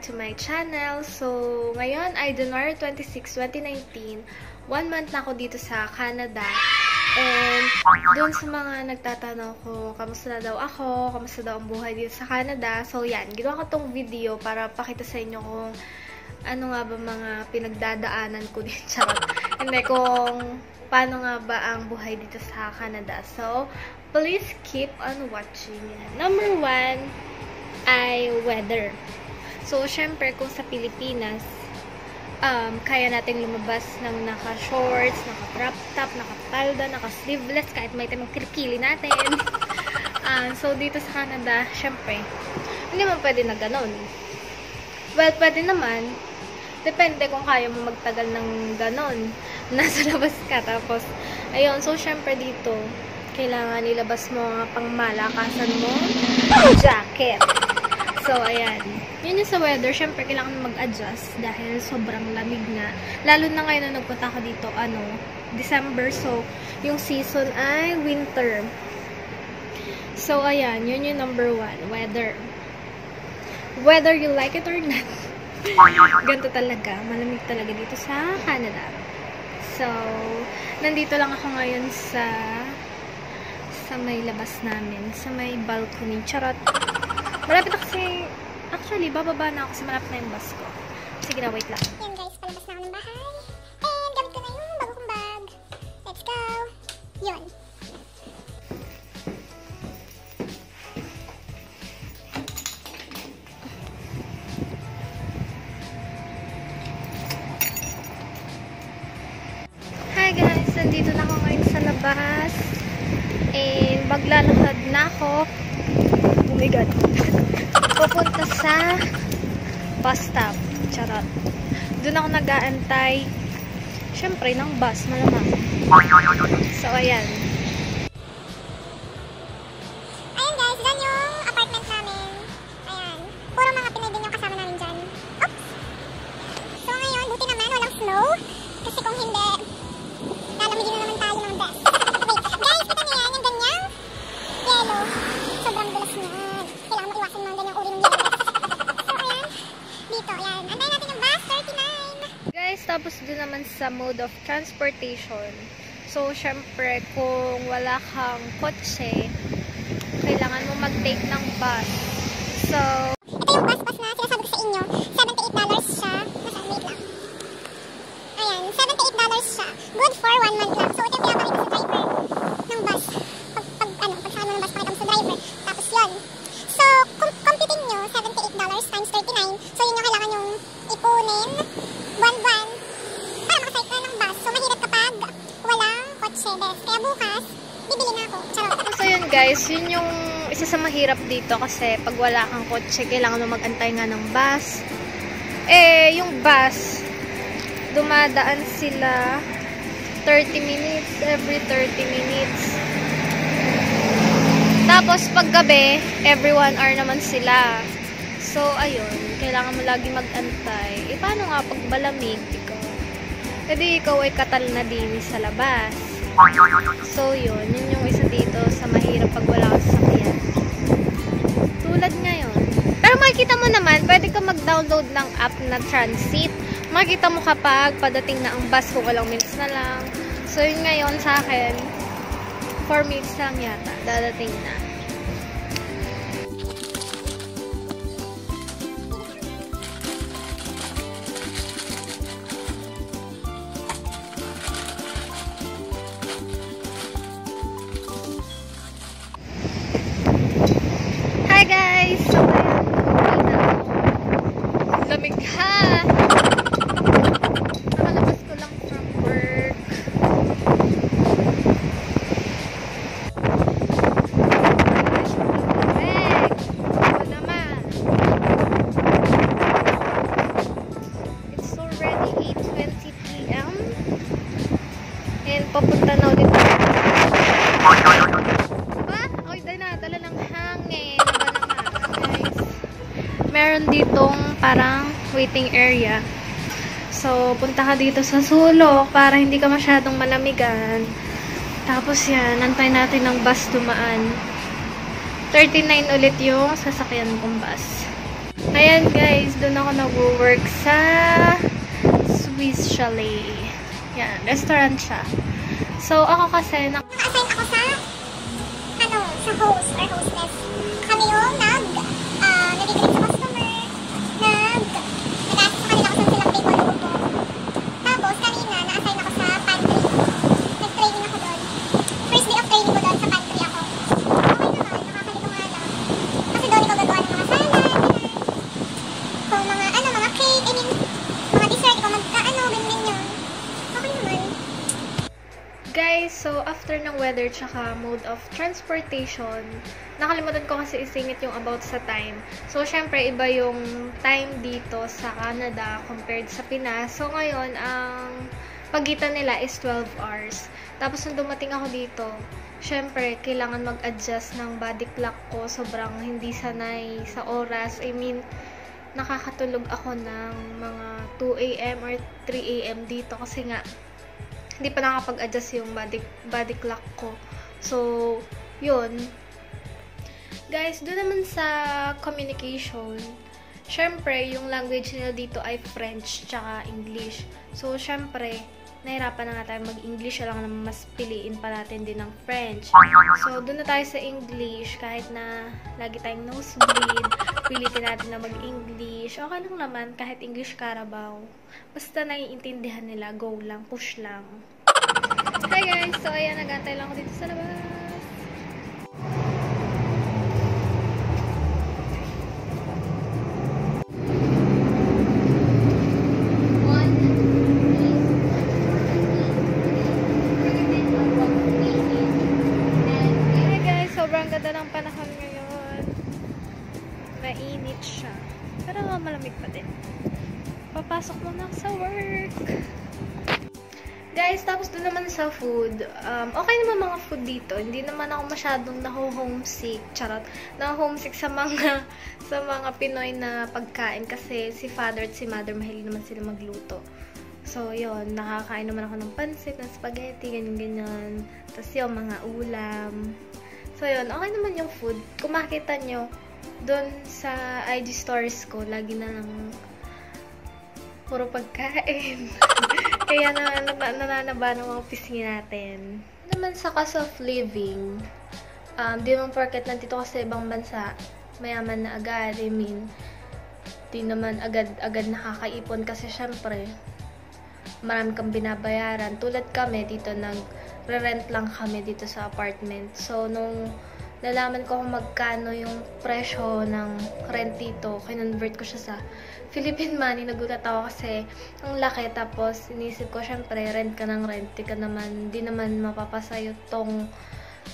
back to my channel. So, ngayon ay January 26, 2019. 1 month na ako dito sa Canada. And, doon sa mga nagtatanong ko, kamusta na daw ako, kamusta daw ang buhay dito sa Canada. So, yan. Ginawa ko tong video para pakita sa inyo kung ano nga ba mga pinagdadaanan ko dito. Charot. Hindi, kung paano nga ba ang buhay dito sa Canada. So, please keep on watching. Number 1 ay weather. So, syempre, kung sa Pilipinas, kaya natin lumabas ng naka-shorts, naka-crop top, naka-palda, naka-sleeveless, kahit may tamang kilikili natin. So, dito sa Canada, syempre, hindi man pwede na ganon. Well, pwede naman. Depende kung kaya mo magtagal ng ganon. Nasa labas ka. Tapos, ayun. So, syempre dito, kailangan ilabas mo ang pangmalakasan mo jacket. So, ayan. Yun yung sa weather. Syempre, kailangan mag-adjust dahil sobrang lamig na. Lalo na ngayon na nagpunta ka dito, December. So, yung season ay winter. So, ayan. Yun yung number 1. Weather. Whether you like it or not. Ganito talaga. Malamig talaga dito sa Canada. So, nandito lang ako ngayon sa may labas namin. Sa may balcony. Charot. Malapit na kasi, actually, bababa na ako kasi malapit na yung bus ko. Sige na, wait lang. Yan guys, palabas na ako ng bahay. And gamit ko na yung bago kong bag. Let's go! Yun. Hi guys! Nandito na ako ngayon sa labas. And maglalakad na ako. Oh my God. Pupunta sa bus stop. Charot. Doon ako nag-aantay. Syempre, ng bus. Malamang. So, ayan. Ayan guys, dyan yung apartment namin. Ayan. Puro mga Pinoy din yung kasama namin dyan. Oops! So ngayon, buti naman walang snow. Kasi kung hindi, lalamigin na naman tayo ng best. Wait, guys, kita niya yan, yung ganyang yellow. Sobrang dulas niyan. Kailangan mo iwasan mga ganyang uri ng yellow. So ayan, dito, ayan. Antayin natin yung bus 39. Guys, tapos doon naman sa mode of transportation. So, syempre, kung wala kang kotse, kailangan mo mag-take ng bus. So, ito yung bus na sinasabi ko sa inyo. $78 siya. Nasaan? Wait lang. Ayan, $78 siya. Good for 1 month lang. So, ito yung pinapakita sa driver ng bus. Pagsakay mo ng bus, pakita mo sa driver. Tapos yun. So, computing nyo, $78 times 39. So, yun yung kailangan yung ipunin buwan-buwan para makasakay ka ng bus. So, mahirap kapag walang kotse, best. Kaya bukas, bibili na ako. Charot. so yun guys, yun yung isa sa mahirap dito kasi pag wala kang kotse, kailangan mo mag-antay nga ng bus. Yung bus, dumadaan sila 30 minutes, every 30 minutes. Tapos pag gabi, every 1 hour naman sila. So, ayun, kailangan mo lagi mag-antay. Paano nga pag malamig ikaw? Ikaw ay katal na din sa labas. So, yun yung isa dito sa mahirap pag wala kang sasakyan. Tulad ngayon. Pero makikita mo naman, pwede ka mag-download ng app na Transit. Makikita mo kapag padating na ang bus kung walang minutes na lang. So, yun ngayon sa akin, 4 minutes lang yata, dadating na. Hi guys! So, ayan, lamig ha! Nakalabas ko lang from work. It's already 8:20 PM. And papunta na ulit. Dala ng hangin. Guys. Meron ditong parang waiting area. So, punta ka dito sa sulok para hindi ka masyadong malamigan. Tapos yan, antayin natin ng bus dumaan. 39 ulit yung sasakyan kong bus. Ayan guys, doon ako nag-work sa Swiss Chalet. Yan, restaurant siya. So, ako kasi Naka-assign ako sa sa host or hostess. Kami yung nag-greet sa customer, nag-ask sa kanila kung saan silang table upo. Tapos, kanina, na-assign ako sa pantry. Nag-training ako doon. First day of training ko doon, sa pantry ako. Okay naman, nakakalito nga lang. Kasi doon ikaw gagawa ng mga salad, kung mga cake, mga dessert, ikaw ganyan yun. Okay naman. guys, so after ng weather tsaka mode of transportation, nakalimutan ko kasi isingit yung about sa time. So, syempre, iba yung time dito sa Canada compared sa Pinas. So, ngayon, ang pagitan nila is 12 hours. Tapos, nung dumating ako dito, syempre, kailangan mag-adjust ng body clock ko. Sobrang hindi sanay sa oras. I mean, nakakatulog ako ng mga 2 a.m. or 3 a.m. dito kasi nga, hindi pa nakapag-adjust yung body clock ko. So, yun. Guys, doon naman sa communication, syempre, yung language nila dito ay French tsaka English. So, syempre, nahirapan na nga tayo mag-English. Alam naman, mas piliin pa natin din ng French. So, doon na tayo sa English. Kahit na lagi tayong nosebleed, pilitin natin na mag-English. Okay lang naman, kahit English Carabao. Basta naiintindihan nila, go lang, push lang. Hi guys! So, ayan, nag-antay lang ako dito sa labas. Hi guys! Sobrang ganda ng panahon ngayon. Mainit siya. Pero malamig pa din. Papasok muna ako sa work. Guys, tapos doon naman sa food. Okay naman mga food dito. Hindi naman ako masyadong naho-homesick. Charot. Naho-homesick sa mga Pinoy na pagkain kasi si father at si mother mahilig naman sila magluto. So, yun. Nakakain naman ako ng pansit, ng spaghetti, ganyan-ganyan. Tapos yung mga ulam. So, yun. Okay naman yung food. Kung makita nyo, doon sa IG stories ko, lagi na lang puro pagkain. Kaya nananaba ng mga pisngi natin. Naman sa cost of living, di naman porket nandito ka sa ibang bansa, mayaman na agad. I mean, di naman agad nakakaipon kasi syempre, marami kang binabayaran. Tulad kami, dito nag-rent lang kami dito sa apartment. So, nung nalaman ko kung magkano yung presyo ng rent dito, kinonvert ko siya sa Philippine money. Nagulat ako kasi ang laki. Tapos, inisip ko, syempre, rent ka ng rent. Di naman mapapasayo tong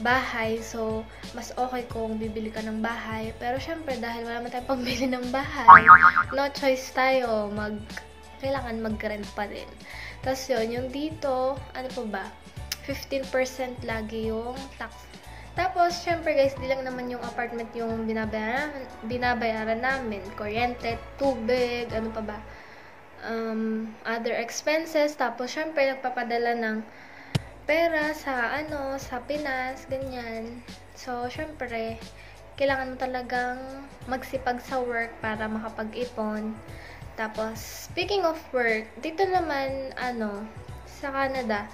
bahay. So, mas okay kung bibili ka ng bahay. Pero, syempre, dahil wala naman tayong pambili ng bahay, no choice tayo. Kailangan mag-rent pa rin. Tapos, yung dito, ano pa ba? 15% lagi yung tax. Tapos, syempre guys, di lang naman yung apartment yung binabayaran namin. Kuryente, tubig, ano pa ba? Other expenses. Tapos, syempre, nagpapadala ng pera sa Pinas, ganyan. So, syempre, kailangan mo talagang magsipag sa work para makapag-ipon. Tapos, speaking of work, dito naman, sa Canada,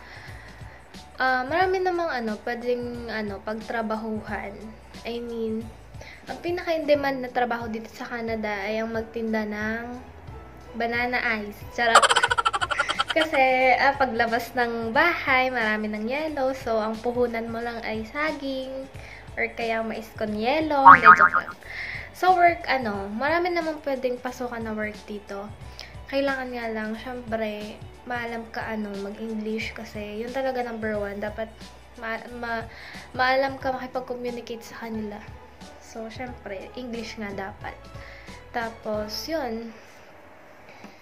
marami namang pwedeng pagtrabahuhan. I mean, ang pinaka-in-demand na trabaho dito sa Canada ay ang magtinda ng banana ice. Charot. Kasi paglabas ng bahay, marami ng yelo. So, ang puhunan mo lang ay saging or kaya mais con yelo. Hindi, joke lang. So, work, marami namang pwedeng pasukan na work dito. Kailangan nga lang, syempre, maalam ka mag-English kasi yun talaga number one. Dapat maalam ka makipag-communicate sa kanila. So, syempre, English nga dapat. Tapos, yun.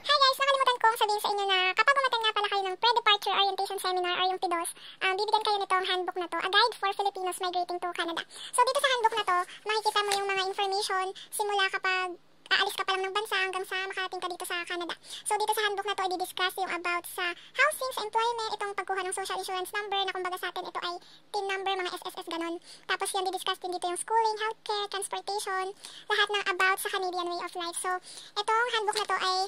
Hi guys! Nakalimutan kong sabihin sa inyo na kapag umattend nga pala kayo ng Pre-Departure Orientation Seminar or yung PDOS, bibigyan kayo nitong handbook na to, A Guide for Filipinos Migrating to Canada. So, dito sa handbook na to, makikita mo yung mga information simula kapag aalis ka pa lang ng bansa hanggang sa makarating ka dito sa Canada. So dito sa handbook na to, i-discuss yung about sa housing, sa employment, itong pagkuha ng social insurance number na kumbaga sa atin ito ay TIN number, mga SSS ganon. Tapos yan, di-discuss din dito yung schooling, healthcare, transportation, lahat ng about sa Canadian way of life. So itong handbook na to ay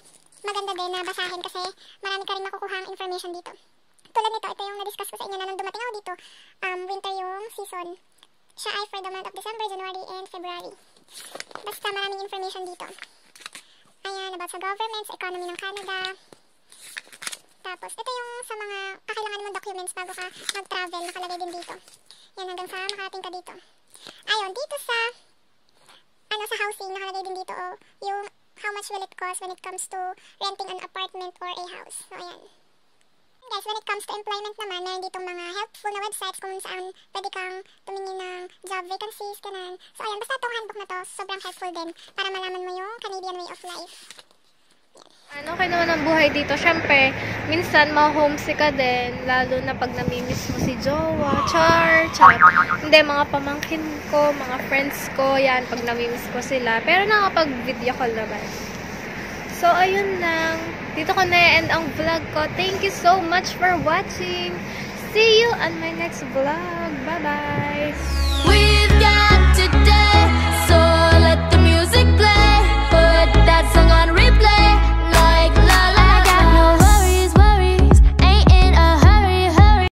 maganda din na basahin kasi marami ka rin makukuhang information dito. Tulad nito, ito yung na-discuss ko sa inyo na nung dumating ako dito, winter yung season. Siya ay for the month of December, January, and February. Basta maraming information dito. Ayan, about sa government, sa economy ng Canada. Tapos, ito yung sa mga kakailangan mong documents bago ka mag-travel, nakalagay din dito. Yan, hanggang sa makarating ka dito. Ayun, dito sa sa housing, nakalagay din dito, yung how much will it cost when it comes to renting an apartment or a house. So, ayan. Guys, when it comes to employment naman, meron ditong mga helpful na websites kung saan pwede kang tumingin ng job vacancies, kanan. So, ayan, basta itong handbook na to, sobrang helpful din para malaman mo yung Canadian way of life. Ano kayo naman ang buhay dito? Siyempre, minsan ma-homesick ka din, lalo na pag namimiss mo si jowa, char. Hindi, mga pamangkin ko, mga friends ko, yan, pag namimiss ko sila. Pero nakapag-video call naman. So, ayun lang. Dito ko na-end ang vlog ko. Thank you so much for watching. See you on my next vlog. Bye-bye!